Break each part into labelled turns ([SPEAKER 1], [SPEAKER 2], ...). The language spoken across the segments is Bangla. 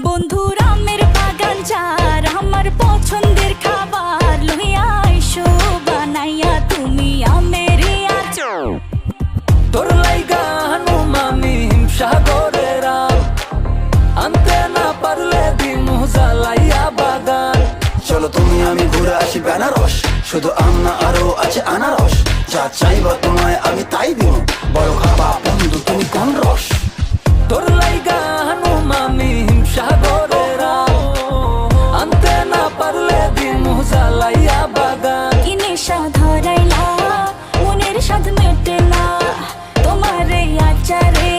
[SPEAKER 1] বন্ধুর আমের বাগান যার আমার পছন্দের খাবার লইয়া আইসো বানাইয়া তুমি আমের আচার।
[SPEAKER 2] তোর লাইগা হানুমামি হিমসাগরের আম, আনতে না পারলে দিমু জ্বালাইয়া বাগান।
[SPEAKER 3] চলো তুমি আমি ঘুরে আসি বেনারস, শুধু আম না আরো আছে আনারস। যা চাইবা তোমায় আমি তাই দিব, বড় খাবা বন্ধু তুমি কোন রস।
[SPEAKER 2] তোর লাইগা হানুমামি হিমসাগরের আম, আনতে না পারলে দিমু জ্বালাইয়া বাগান।
[SPEAKER 1] কি নেশা ধরাইলা মনের স্বাদ মেটে না তোমার এই আচারে,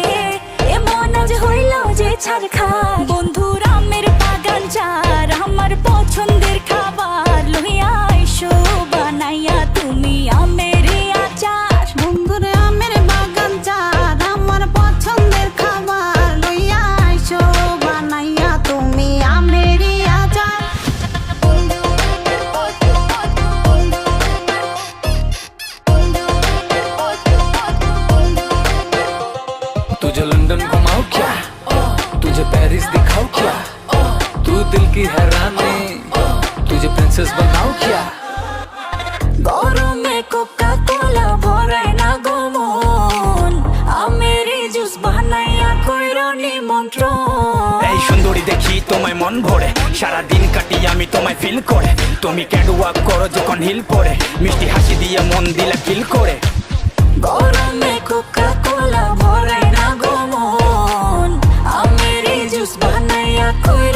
[SPEAKER 1] এমন আজ হইল যে ছারখা। বন্ধুর আমের বাগান যার আমার পছন্দের খাবার লইয়া আইসো বানাইয়া তুমি আমের আচার।
[SPEAKER 4] বন্ধুর আমের বাগান যার আমার পছন্দের খাবার লইয়া আইসো বানাইয়া তুমি আমের আচার।
[SPEAKER 2] तुझे लंदन घुमाओ क्या, तुझे पेरिस दिखाओ क्या, तू दिल की हैरानी, तुझे प्रिंसेस बनाओ क्या।
[SPEAKER 1] গরমে কোকা কোলা ভরাই না গো মন, আমের জুস বানাইয়া কইরো নিমন্ত্রণ।
[SPEAKER 5] এই সুন্দরী দেখি তোমায় মন ভরে, সারা দিন কাটি আমি তোমায় ফিল করে। তুমি ক্যাটওয়াক করো যখন হিল পরে, মিষ্টি হাসি দিয়ে মন দিলা কিল করে।
[SPEAKER 1] গরমে কোকা কোলা ভরাই না গো মন, আমের জুস বানাইয়া কইরো